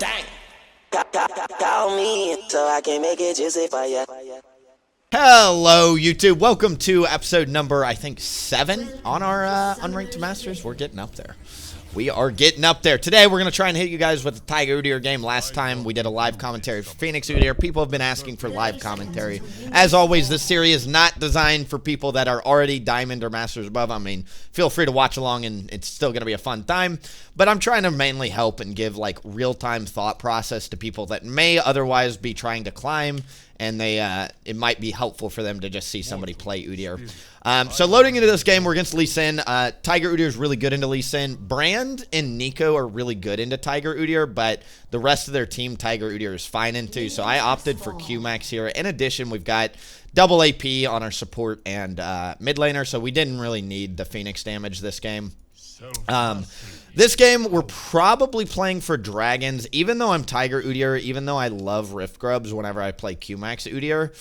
Dang. Call me so I can make it juicy for you. Hello, YouTube. Welcome to episode number, I think, 7 on our Unranked Masters. We're getting up there. We are getting up there. Today, we're going to try and hit you guys with the Tiger Udyr game. Last time, we did a live commentary for Phoenix Udyr. People have been asking for live commentary. As always, this series is not designed for people that are already Diamond or Masters above. I mean, feel free to watch along, and it's still going to be a fun time. But I'm trying to mainly help and give, like, real-time thought process to people that may otherwise be trying to climb, and it might be helpful for them to just see somebody play Udyr. So loading into this game, we're against Lee Sin. Tiger Udyr is really good into Lee Sin. Brand and Nico are really good into Tiger Udyr, but the rest of their team, Tiger Udyr is fine into. So I opted for Q-Max here. In addition, we've got double AP on our support and mid laner, so we didn't really need the Phoenix damage this game. This game, we're probably playing for Dragons. Even though I'm Tiger Udyr, even though I love Rift Grubs whenever I play Q-Max Udyr,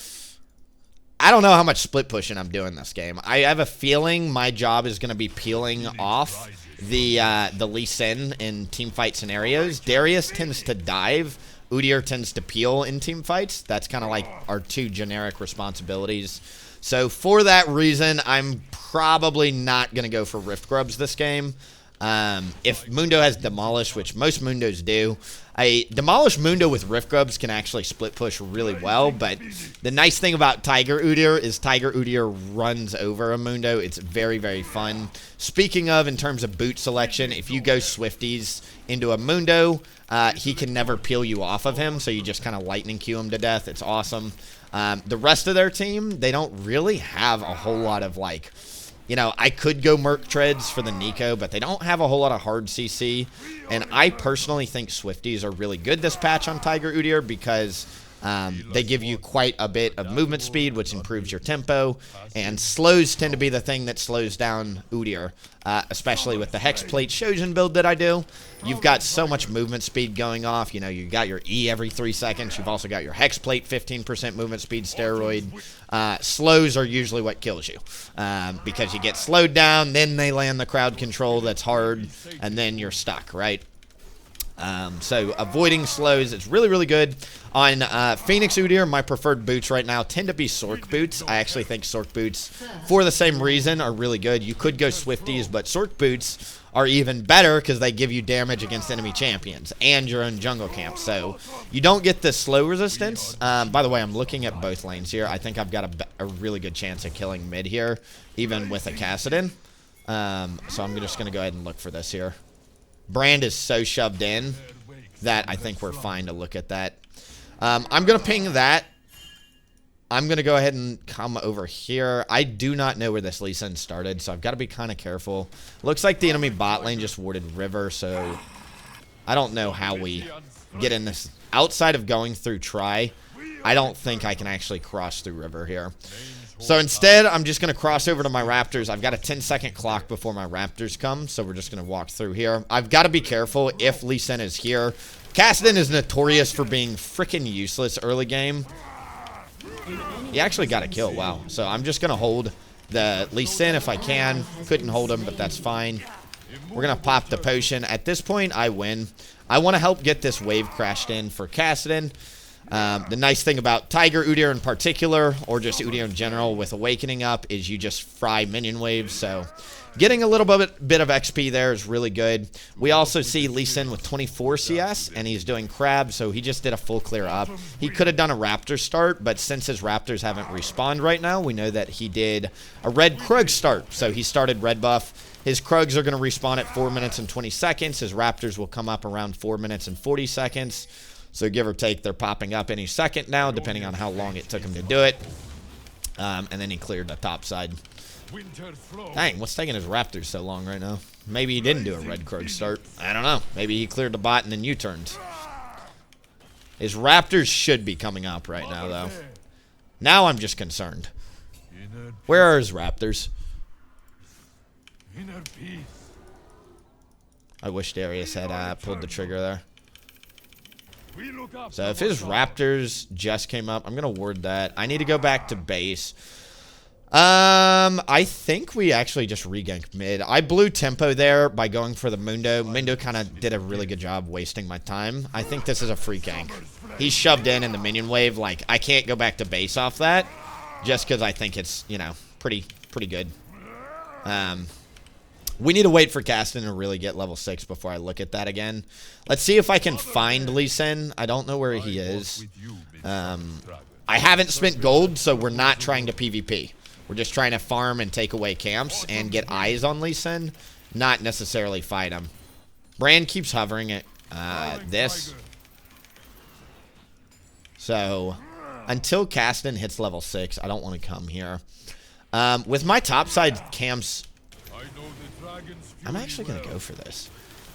I don't know how much split pushing I'm doing this game. I have a feeling my job is going to be peeling off the Lee Sin in teamfight scenarios. Darius tends to dive. Udyr tends to peel in team fights. That's kind of like our two generic responsibilities. So for that reason, I'm probably not going to go for Rift Grubs this game. If Mundo has Demolish, which most Mundos do, a Demolish Mundo with Rift Grubs can actually split push really well, but the nice thing about Tiger Udyr is Tiger Udyr runs over a Mundo. It's very, very fun. Speaking of, in terms of boot selection, if you go Swifties into a Mundo, he can never peel you off of him, so you just kind of lightning Q him to death. It's awesome. The rest of their team, they don't really have a whole lot of, like, you know, I could go Merc Treads for the Nico, but they don't have a whole lot of hard CC. And I personally think Swifties are really good this patch on Tiger Udyr because they give you quite a bit of movement speed, which improves your tempo. And slows tend to be the thing that slows down Udyr, especially with the Hexplate Shojin build that I do. You've got so much movement speed going off. You know, you got your E every 3 seconds. You've also got your Hexplate 15% movement speed steroid. Slows are usually what kills you because you get slowed down, then they land the crowd control that's hard, and then you're stuck, right? So avoiding slows is really, really good. On Phoenix Udyr, my preferred boots right now tend to be Sork boots. I actually think Sork boots, for the same reason, are really good. You could go Swifties, but Sork boots are even better because they give you damage against enemy champions and your own jungle camp. So you don't get the slow resistance. By the way, I'm looking at both lanes here. I think I've got a really good chance of killing mid here, even with a Kassadin. So I'm just going to go ahead and look for this here. Brand is so shoved in that I think we're fine to look at that. I'm going to ping that. I'm going to go ahead and come over here. I do not know where this Lee Sin started, so I've got to be kind of careful. Looks like the enemy bot lane just warded river, so I don't know how we get in this. Outside of going through try, I don't think I can actually cross through river here. So instead, I'm just going to cross over to my Raptors. I've got a 10-second clock before my Raptors come, so we're just going to walk through here. I've got to be careful if Lee Sin is here. Kassadin is notorious for being freaking useless early game. He actually got a kill, wow. So I'm just going to hold the Lee Sin if I can. Couldn't hold him, but that's fine. We're going to pop the potion. At this point, I win. I want to help get this wave crashed in for Kassadin. The nice thing about Tiger Udyr in particular, or just Udyr in general with Awakening up, is you just fry minion waves, so getting a little bit of XP there is really good. We also see Lee Sin with 24 CS, and he's doing crab, so he just did a full clear up. He could have done a Raptor start, but since his Raptors haven't respawned right now, we know that he did a red Krug start, so he started red buff. His Krugs are going to respawn at 4 minutes and 20 seconds. His Raptors will come up around 4 minutes and 40 seconds. So give or take, they're popping up any second now, depending on how long it took him to do it. And then he cleared the top side. Dang, what's taking his Raptors so long right now? Maybe he didn't do a red Krug start. I don't know. Maybe he cleared the bot and then U-turned. His Raptors should be coming up right now, though. Now I'm just concerned. Where are his Raptors? I wish Darius had pulled the trigger there. So if his Raptors just came up, I'm going to ward that. I need to go back to base. I think we actually just reganked mid. I blew tempo there by going for the Mundo. Mundo kind of did a really good job wasting my time. I think this is a free gank. He's shoved in the minion wave. Like, I can't go back to base off that just because I think it's, you know, pretty good. We need to wait for Caston to really get level 6 before I look at that again. Let's see if I can find Lee Sin. I don't know where he is. I haven't spent gold, so we're not trying to PvP. We're just trying to farm and take away camps and get eyes on Lee Sin, not necessarily fight him. Brand keeps hovering at this. So, until Caston hits level 6, I don't want to come here. With my topside camps, I'm actually going to go for this.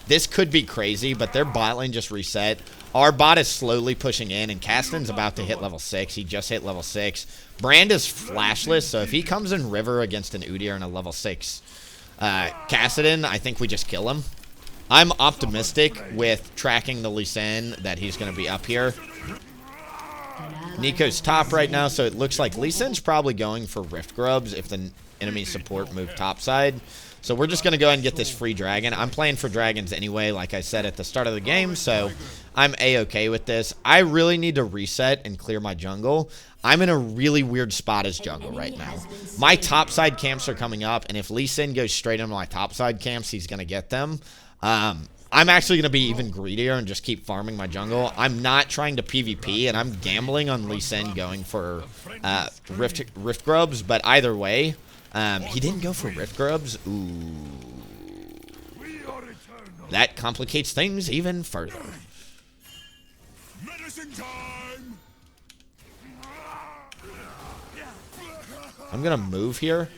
This could be crazy, but their bot lane just reset. Our bot is slowly pushing in, and Caston's about to hit level 6. He just hit level 6. Brand is flashless, so if he comes in river against an Udyr and a level 6 Kassadin, I think we just kill him. I'm optimistic with tracking the Lee Sin that he's going to be up here. Nico's top right now, so it looks like Lee Sin's probably going for Rift Grubs if the enemy support move topside. So we're just going to go ahead and get this free dragon. I'm playing for dragons anyway, like I said at the start of the game, so I'm A-okay with this. I really need to reset and clear my jungle. I'm in a really weird spot as jungle right now. My topside camps are coming up, and if Lee Sin goes straight into my topside camps, he's going to get them. I'm actually going to be even greedier and just keep farming my jungle. I'm not trying to PvP, and I'm gambling on Lee Sin going for Rift Grubs, but either way, he didn't go for Rift Grubs. Ooh. That complicates things even further. I'm going to move here.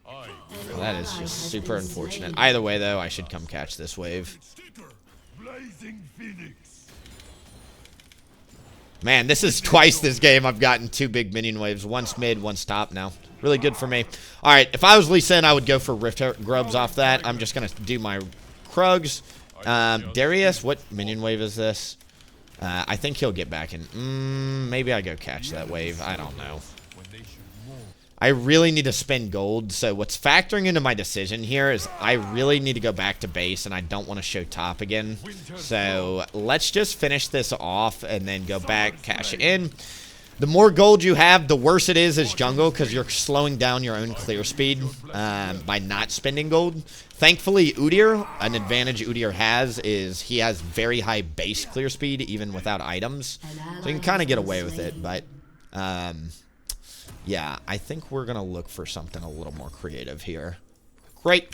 Well, that is just super unfortunate. Either way, though, I should come catch this wave. Man, this is twice this game I've gotten 2 big minion waves. One's mid, one's top now. Really good for me. All right, if I was Lee Sin, I would go for Rift Grubs off that. I'm just going to do my Krugs. Darius, what minion wave is this? I think he'll get back in. Maybe I go catch that wave. I don't know. I really need to spend gold, so what's factoring into my decision here is I really need to go back to base, and I don't want to show top again. So let's just finish this off and then go back, cash in. The more gold you have, the worse it is as jungle because you're slowing down your own clear speed by not spending gold. Thankfully, Udyr, an advantage Udyr has is he has very high base clear speed even without items. So you can kind of get away with it, but yeah, I think we're going to look for something a little more creative here. Great.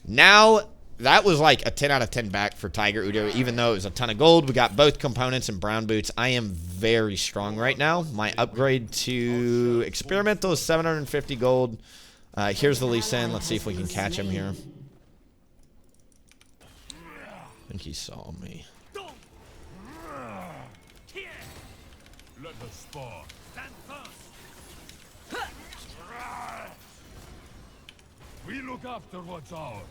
Now, that was like a 10 out of 10 back for Tiger Udyr, even though it was a ton of gold. We got both components and brown boots. I am very strong right now. My upgrade to experimental is 750 gold. Here's the Lee Sin. Let's see if we can catch him here. I think he saw me. Let the spar. We look after what's ours.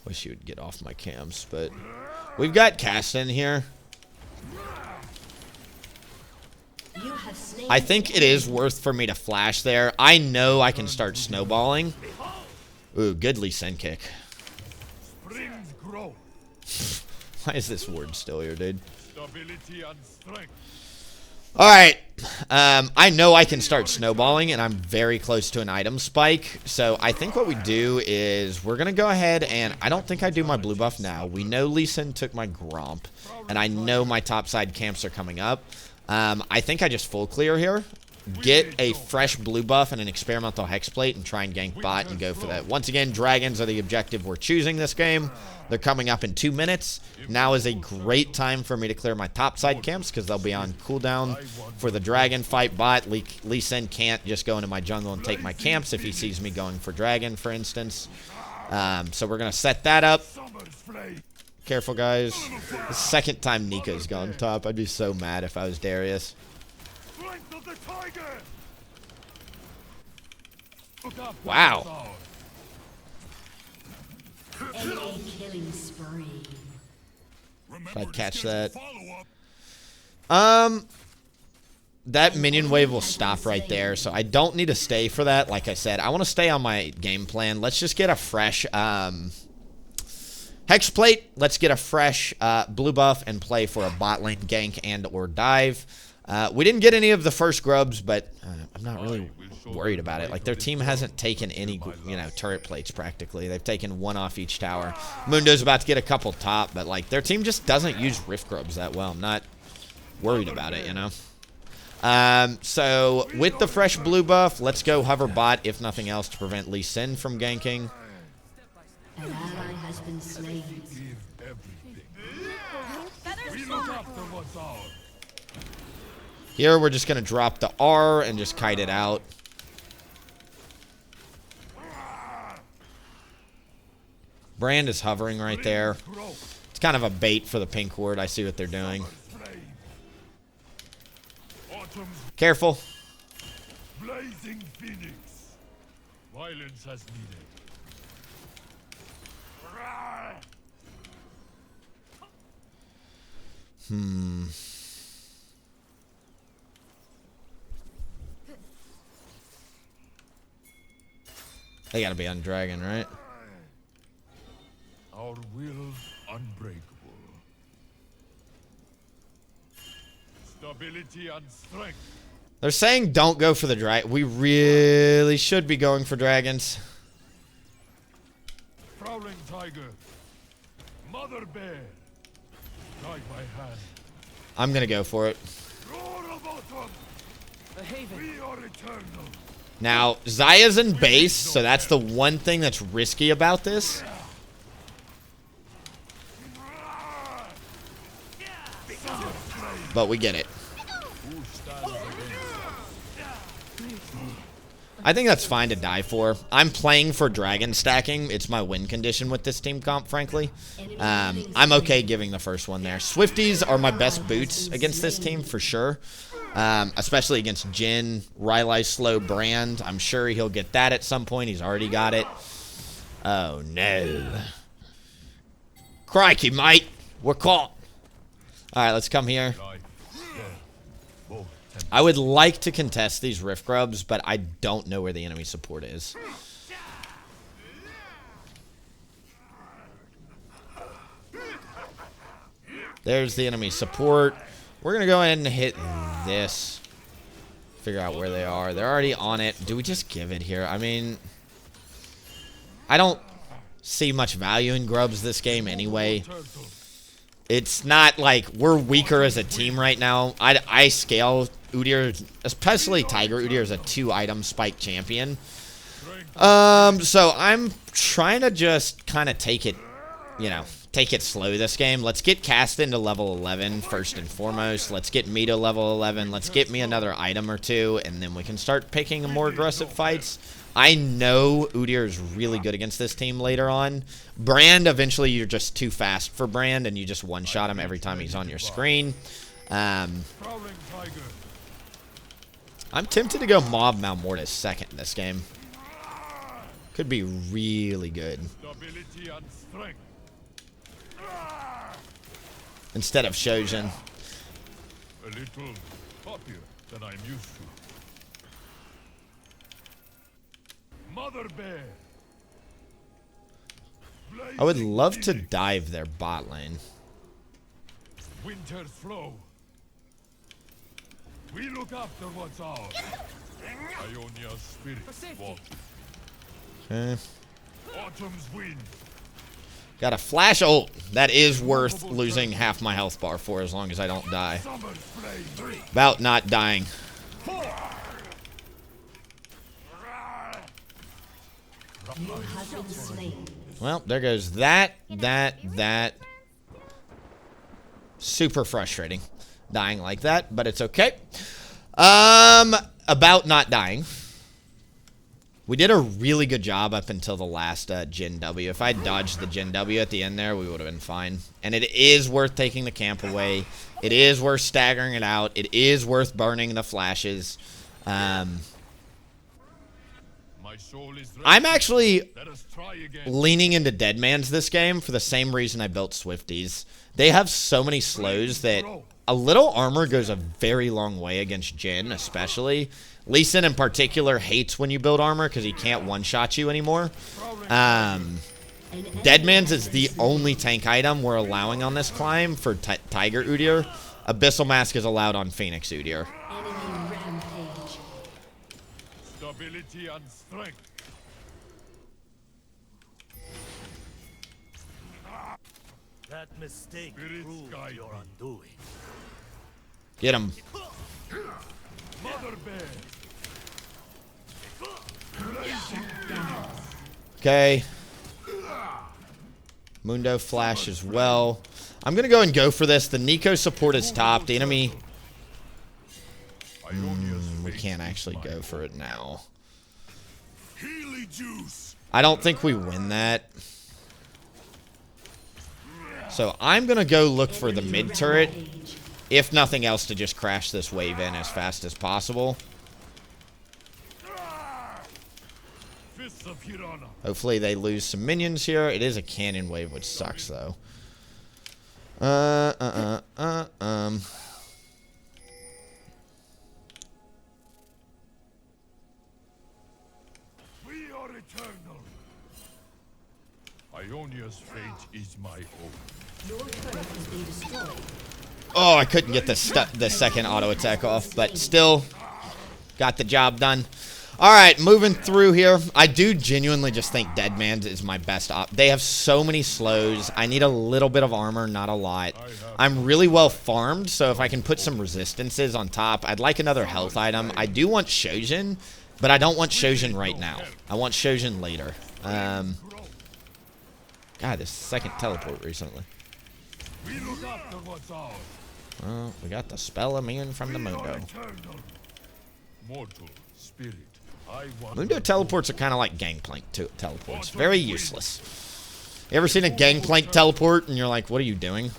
Wish you would get off my cams, but we've got Caston here. I think it is worth for me to flash there. I know I can start snowballing. Ooh, good Lee Sin kick. Springs grow. Why is this word still here, dude? Stability and strength. All right. I know I can start snowballing, and I'm very close to an item spike. So I think what we do is we're going to go ahead, and I don't think I do my blue buff now. We know Lee Sin took my Gromp, and I know my topside camps are coming up. I think I just full clear here. Get a fresh blue buff and an experimental hex plate and try and gank bot and go for that. Once again, dragons are the objective we're choosing this game. They're coming up in 2 minutes. Now is a great time for me to clear my topside camps because they'll be on cooldown for the dragon fight bot. Lee Sin can't just go into my jungle and take my camps if he sees me going for dragon, for instance. So we're going to set that up. Careful, guys. The second time Nico's gone top. I'd be so mad if I was Darius. Wow. If I catch that. that minion wave will stop right there, so I don't need to stay for that. Like I said, I want to stay on my game plan. Let's just get a fresh Hex Plate. Let's get a fresh blue buff and play for a bot lane gank and or dive. We didn't get any of the first grubs, but I'm not really worried about it. Like, their team hasn't taken any, turret plates practically. They've taken one off each tower. Mundo's about to get a couple top, but, like, their team just doesn't use rift grubs that well. I'm not worried about it, So, with the fresh blue buff, let's go hover bot, if nothing else, to prevent Lee Sin from ganking. An ally has been slain. We look after what's ours. Here, we're just going to drop the R and just kite it out. Brand is hovering right there. It's kind of a bait for the pink ward. I see what they're doing. Careful. Blazing Phoenix. Violence has needed. They gotta be on dragon, right? Our will unbreakable. Stability and strength. They're saying don't go for the dragon. We really should be going for dragons. Prowling tiger. Mother bear. Guide my hand. I'm gonna go for it. Roar of autumn. We are eternal. Now, Zaya's in base, so that's the one thing that's risky about this. But we get it. I think that's fine to die for. I'm playing for dragon stacking. It's my win condition with this team comp, frankly. I'm okay giving the first one there. Swifties are my best boots against this team, for sure. Especially against Jhin, Rylai's slow Brand. I'm sure he'll get that at some point. He's already got it. Oh, no. Crikey, mate. We're caught. All right, let's come here. I would like to contest these Rift Grubs, but I don't know where the enemy support is. There's the enemy support. We're going to go ahead and hit this. Figure out where they are. They're already on it. Do we just give it here? I mean, I don't see much value in Grubs this game anyway. It's not like we're weaker as a team right now. I scale Udyr, especially Tiger Udyr, as a 2-item spike champion. So I'm trying to just kind of take it, take it slow this game. Let's get Cast into level 11 first and foremost. Let's get me to level 11. Let's get me another item or two, and then we can start picking more aggressive fights. I know Udyr is really good against this team later on. Brand, eventually you're just too fast for Brand, and you just one-shot him every time he's on your screen. I'm tempted to go Mob Malmortis second in this game. Could be really good. Instead of Shojin. A little happier than I'm used to. Mother bear. I would love to dive their bot lane. Winter's flow. We look after what's ours. Ionia's spirit walk. Okay. Autumn's wind. Got a flash ult. That is worth losing half my health bar for, as long as I don't die. Summer's flame. About not dying. You have been slain. Well, there goes that. Super frustrating. Dying like that, but it's okay. About not dying. We did a really good job up until the last Jhin W. If I dodged the Jhin W at the end there, we would have been fine. And it is worth taking the camp away. It is worth staggering it out. It is worth burning the flashes. I'm actually leaning into Deadman's this game for the same reason I built Swifties. They have so many slows that a little armor goes a very long way against Jhin, especially. Lee Sin in particular hates when you build armor because he can't one-shot you anymore. Deadman's is the only tank item we're allowing on this climb for Tiger Udyr. Abyssal Mask is allowed on Phoenix Udyr. Enemy rampage. Stability and strength. That mistake Spirits proved guide your me. undoing. Get him. Mother bear. Okay. Mundo flash as well. I'm going to go and go for this. The Nico support is top. The enemy... we can't actually go for it now. Healy juice. I don't think we win that. So I'm going to go look for the mid turret. If nothing else, to just crash this wave in as fast as possible. Fists of Hirana. Hopefully they lose some minions here. It is a cannon wave, which sucks, though. We are eternal. Ionia's fate is my own. Your turret has been destroyed. Oh, I couldn't get the second auto attack off, but still got the job done. All right, moving through here. I do genuinely just think Deadman's is my best op. They have so many slows. I need a little bit of armor, not a lot. I'm really well farmed, so if I can put some resistances on top, I'd like another health item. I do want Shojin, but I don't want Shojin right now. I want Shojin later. God, this second teleport recently. We look after what's ours. Well, we got the spell immune from the We are Mundo. eternal. Mortal spirit. I want Mundo teleports are kind of like Gangplank teleports. Very useless. You ever seen a Gangplank teleport and you're like, what are you doing?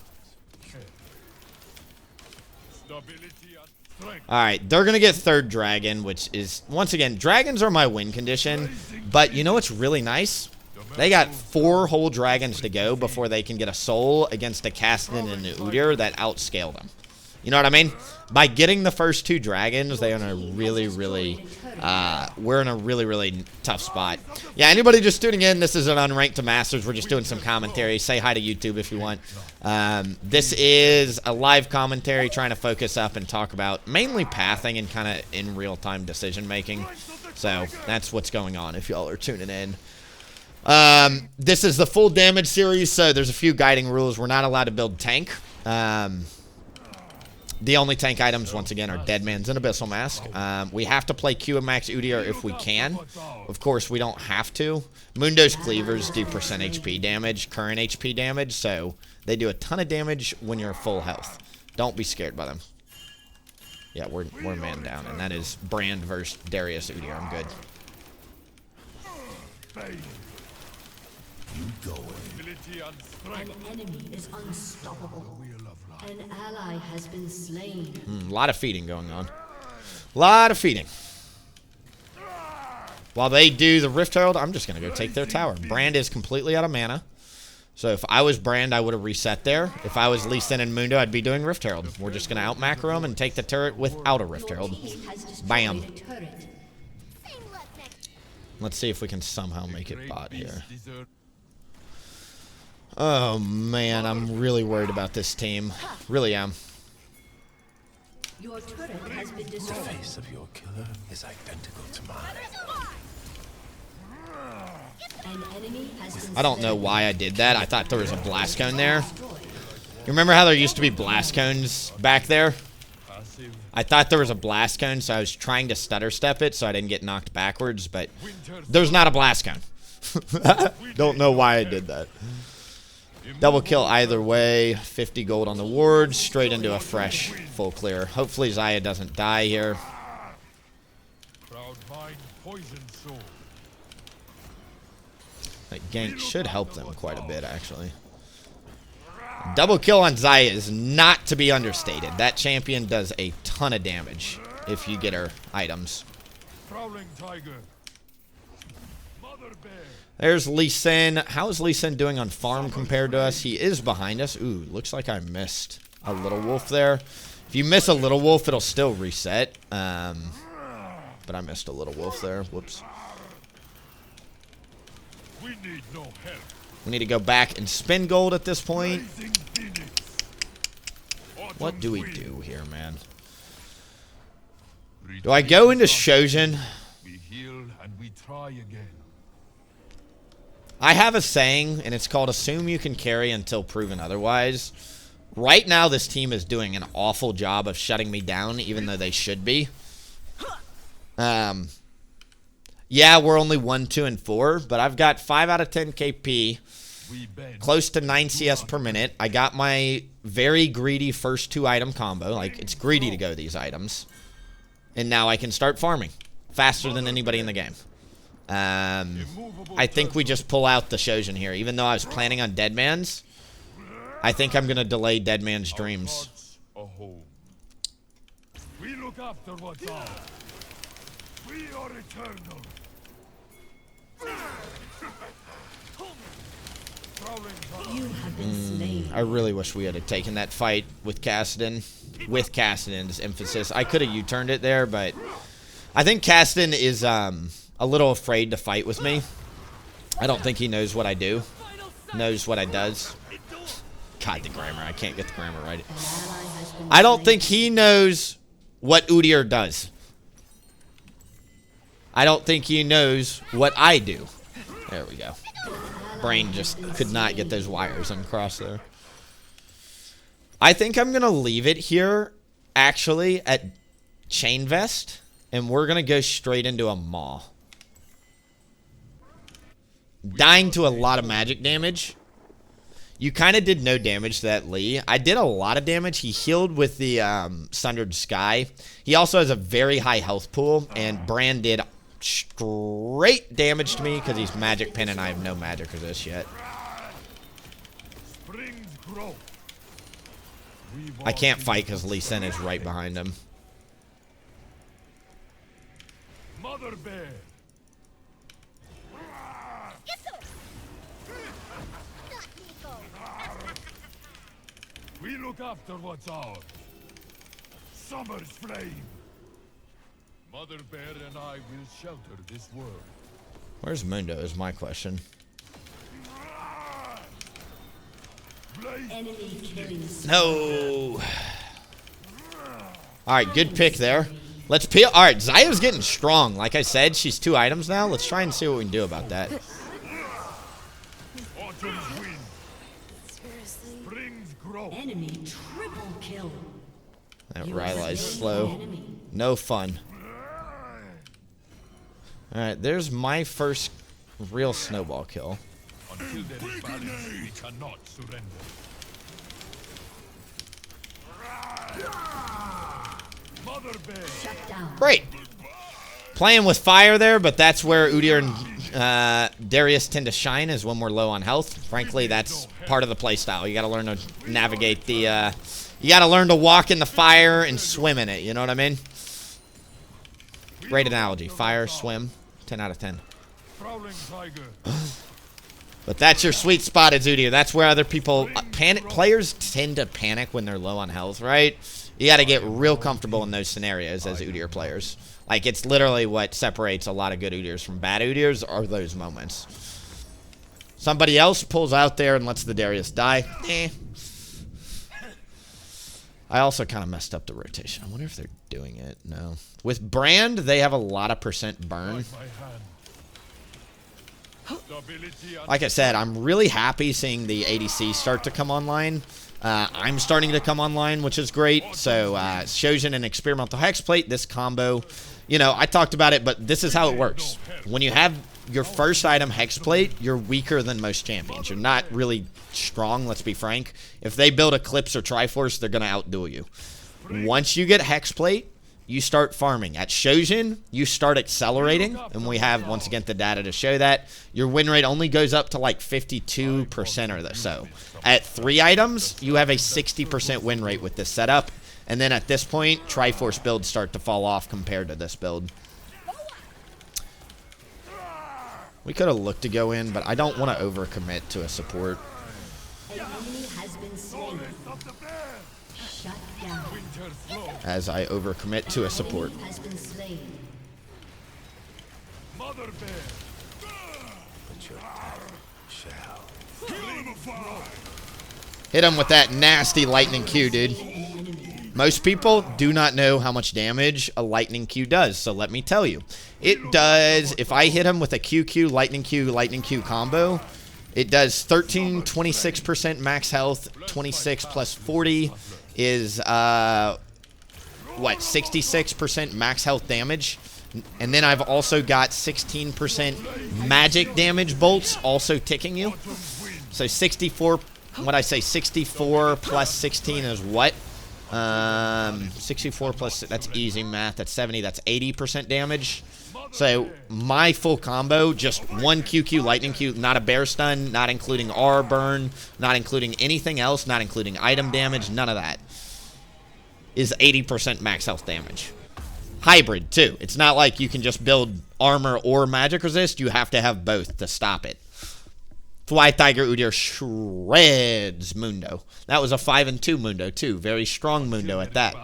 stability and strength. Alright, they're going to get third dragon, which is, once again, dragons are my win condition. But you know what's really nice? They got 4 whole dragons to go before they can get a soul against a Kassadin and an Udyr that outscale them. You know what I mean? By getting the first 2 dragons, they're in a really, we're in a really tough spot. Yeah, anybody just tuning in, this is an Unranked to Masters. We're just doing some commentary. Say hi to YouTube if you want. This is a live commentary trying to focus up and talk about mainly pathing and kind of in real-time decision-making. So that's what's going on if y'all are tuning in. This is the full damage series, so there's a few guiding rules. We're not allowed to build tank. The only tank items, once again, are Deadman's and Abyssal Mask. We have to play Q and Max Udyr if we can. Of course, we don't have to. Mundo's cleavers do % HP damage, current HP damage, so they do a ton of damage when you're full health. Don't be scared by them. Yeah, we're man down, and that is Brand versus Darius Udyr. I'm good. Stability and An strength. enemy is unstoppable. An ally has been slain. A lot of feeding going on. A lot of feeding. While they do the Rift Herald, I'm just going to go take their tower. Brand is completely out of mana. So if I was Brand, I would have reset there. If I was Lee Sin and Mundo, I'd be doing Rift Herald. We're just going to out-macro them and take the turret without a Rift Herald. Bam. Let's see if we can somehow make it bot here. Desert. Oh, man, I'm really worried about this team. Really am. Your turret has been destroyed. Face of your killer is identical to mine. An enemy has been I don't know slain. why I did that. I thought there was a blast cone there. You remember how there used to be blast cones back there? Passive. I thought there was a blast cone, so I was trying to stutter step it so I didn't get knocked backwards, but there's not a blast cone. Don't know why I did that. Double kill either way. 50 gold on the ward. Straight into a fresh full clear. Hopefully Zaya doesn't die here. Proud mind, poison soul. That gank should help them quite a bit, actually. Double kill on Zaya is not to be understated. That champion does a ton of damage if you get her items. Prowling tiger. Mother bear. There's Lee Sin. How is Lee Sin doing on farm compared to us? He is behind us. Ooh, looks like I missed. a little wolf there. If you miss a little wolf, it'll still reset. But I missed a little wolf there. Whoops. We need no help. We need to go back and spin gold at this point. What do we do here, man? Do I go into Shojin? We heal and we try again. I have a saying, and it's called assume you can carry until proven otherwise. Right now, this team is doing an awful job of shutting me down, even though they should be. Yeah, we're only 1, 2, and 4, but I've got 5 out of 10 KP, close to 9 CS per minute. I got my very greedy first 2-item combo. Like, it's greedy to go these items. And now I can start farming faster than anybody in the game. I think we just pull out the Shojin here. Even though I was planning on Deadman's, I think I'm going to delay Deadman's dreams. We look after what's ours. We are eternal. You have been slain. I really wish we had taken that fight with Kassadin. With Kassadin's emphasis. I could have U-turned it there, but I think Kassadin is a little afraid to fight with me. I don't think he knows what I do. Knows what I does. God, the grammar. I can't get the grammar right. I don't think he knows what Udyr does. I don't think he knows what I do. There we go. Brain just could not get those wires uncrossed there. I think I'm going to leave it here, actually, at Chain Vest. And we're going to go straight into a Maw. Dying to a lot of magic damage. You kind of did no damage to that Lee. I did a lot of damage. He healed with the Sundered Sky. He also has a very high health pool. And Brand did straight damage to me because he's magic pin and I have no magic resist yet. I can't fight because Lee Sin is right behind him. Mother Bear. We look after what's ours. Summer's flame. Mother Bear and I will shelter this world. Where's Mundo is my question. Enemy killing. No. Alright, good pick there. Let's peel. Alright, Zaya's getting strong. Like I said, she's 2 items now. Let's try and see what we can do about that. Autumn's wind. Spring's growth. Enemy triple kill. That You Rylai's slain slow. the enemy. No fun. Alright, there's my first real snowball kill. Until there is balance, we cannot surrender. Mother Bear. Shut down. Great. Playing with fire there, but that's where Udyr and Darius tend to shine, is when we're low on health. Frankly, that's part of the playstyle. You gotta learn to navigate the, you gotta learn to walk in the fire and swim in it, you know what I mean? Great analogy. Fire, swim, 10 out of 10. Prowling tiger. But that's your sweet spot as Udyr. That's where other people panic. Players tend to panic when they're low on health, right? You got to get real comfortable in those scenarios as Udyr players. Like, it's literally what separates a lot of good Udyrs from bad Udyrs are those moments. Somebody else pulls out there and lets the Darius die. Eh. I also kind of messed up the rotation. I wonder if they're doing it. No. With Brand, they have a lot of % burn. Like I said, I'm really happy seeing the ADC start to come online. I'm starting to come online, which is great. So, Shojin and Experimental Hexplate, this combo, you know, I talked about it, but this is how it works. When you have your first item Hexplate, you're weaker than most champions. You're not really strong, let's be frank. If they build Eclipse or Triforce, they're going to outduel you. Once you get Hexplate, you start farming. At Shojin, you start accelerating, and we have, once again, the data to show that. Your win rate only goes up to like 52% or so. At 3 items, you have a 60% win rate with this setup, and then at this point, Triforce builds start to fall off compared to this build. We could have looked to go in, but I don't want to overcommit to a support. An enemy has been slain. Shut down. Winter's flow. as I overcommit to a support. Enemy has been slain. Mother bear. But your attack shall. Hit him with that nasty lightning Q, dude. Most people do not know how much damage a lightning Q does, so let me tell you. It does, if I hit him with a QQ, lightning Q combo, it does 13, 26% max health, 26 plus 40 is, what, 66% max health damage. And then I've also got 16% magic damage bolts also ticking you. So 64, what I say, 64 plus 16 is what? 64 plus, that's easy math, that's 70, that's 80% damage. So my full combo, just one QQ lightning Q, not a bear stun, not including R burn, not including anything else, not including item damage, none of that, is 80% max health damage. Hybrid too. It's not like you can just build armor or magic resist, you have to have both to stop it. That's why Tiger Udyr shreds Mundo. That was a 5-2 Mundo too. Very strong Mundo at that.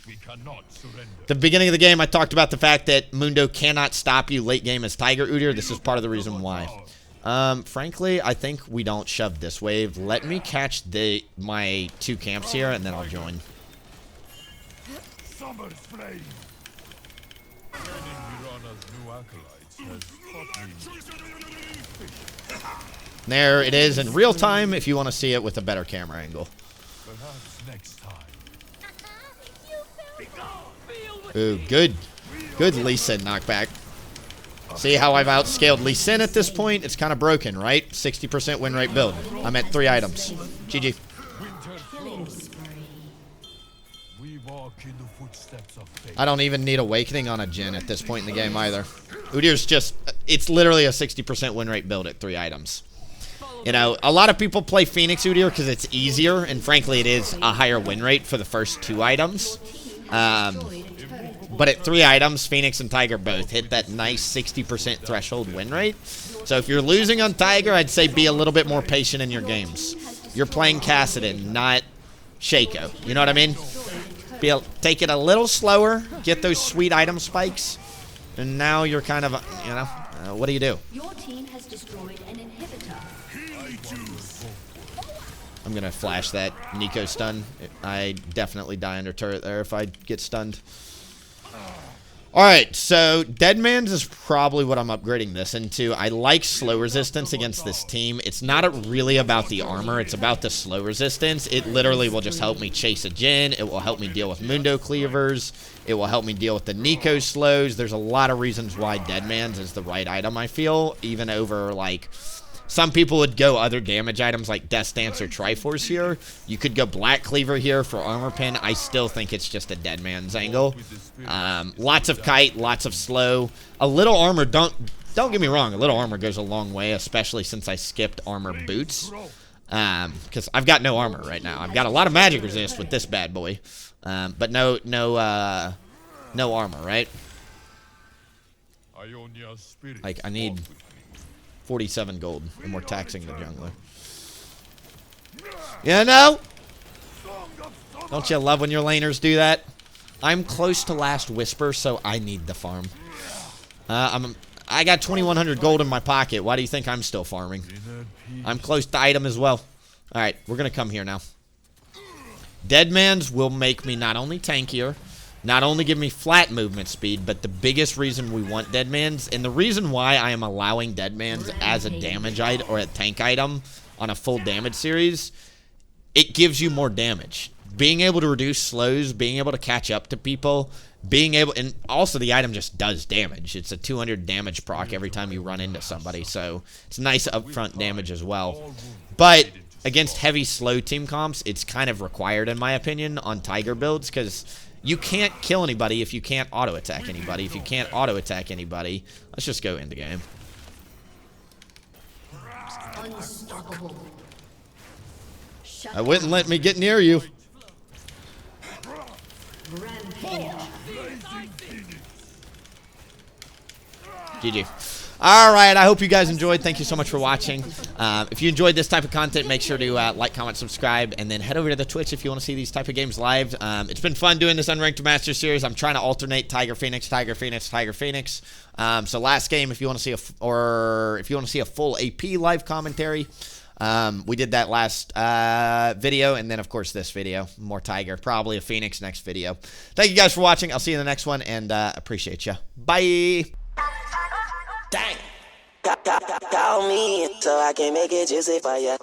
We cannot surrender. The beginning of the game, I talked about the fact that Mundo cannot stop you late game as Tiger Udyr. This is part of the reason why. Frankly, I think we don't shove this wave. Let me catch my two camps here, and then I'll join. Summer's flame. Training Mirana's new acolytes has taught me. There it is in real time if you want to see it with a better camera angle. Perhaps next time. Ooh, good. Good Lee Sin knockback. See how I've outscaled Lee Sin at this point? It's kind of broken, right? 60% win rate build. I'm at 3 items. GG. We walk in the footsteps of fate. I don't even need Awakening on a Jhin at this point in the game either. Udyr's just, it's literally a 60% win rate build at 3 items. You know, a lot of people play Phoenix Udyr because it's easier, and frankly, it is a higher win rate for the first 2 items. But at 3 items, Phoenix and Tiger both hit that nice 60% threshold win rate. So if you're losing on Tiger, I'd say be a little bit more patient in your games. You're playing Kassadin, not Shaco. You know what I mean? Take it a little slower, get those sweet item spikes, and now you're kind of, you know, what do you do? Your team has destroyed an inhibitor. I'm going to flash that Nico stun. I definitely die under turret there if I get stunned. Alright, so Deadman's is probably what I'm upgrading this into. I like slow resistance against this team. It's not really about the armor, it's about the slow resistance. It literally will just help me chase a Jhin. It will help me deal with Mundo cleavers. It will help me deal with the Nico slows. There's a lot of reasons why Deadman's is the right item, I feel, even over, like, some people would go other damage items like Death Dance or Triforce here. You could go Black Cleaver here for armor pin. I still think it's just a Deadman's angle. Lots of kite, lots of slow. A little armor, don't get me wrong, a little armor goes a long way, especially since I skipped armor boots. Because I've got no armor right now. I've got a lot of magic resist with this bad boy. But no armor, right? Like, I need 47 gold, and we're taxing the jungler. You know? Don't you love when your laners do that? I'm close to last whisper, so I need the farm. I got 2,100 gold in my pocket. Why do you think I'm still farming? I'm close to item as well. Alright, we're going to come here now. Deadman's will make me not only tankier, not only give me flat movement speed, but the biggest reason we want Deadman's, and the reason why I am allowing Deadman's as a damage item or a tank item on a full damage series, it gives you more damage. Being able to reduce slows, being able to catch up to people, being able, and also the item just does damage. It's a 200 damage proc every time you run into somebody, so it's nice upfront damage as well. But against heavy slow team comps, it's kind of required in my opinion on Tiger builds, because you can't kill anybody if you can't auto-attack anybody. If you can't auto-attack anybody, let's just go into game. Unstoppable. I wouldn't let me get near you. Rampage. GG. All right, I hope you guys enjoyed. Thank you so much for watching. If you enjoyed this type of content, make sure to like, comment, subscribe, and then head over to the Twitch if you want to see these type of games live. It's been fun doing this Unranked Masters series. I'm trying to alternate Tiger Phoenix, Tiger Phoenix, Tiger Phoenix. So last game, if you want to see a full AP live commentary, we did that last video, and then of course this video, more Tiger, probably a Phoenix next video. Thank you guys for watching. I'll see you in the next one, and appreciate you. Bye. Dang. Call me so I can make it juicy for ya.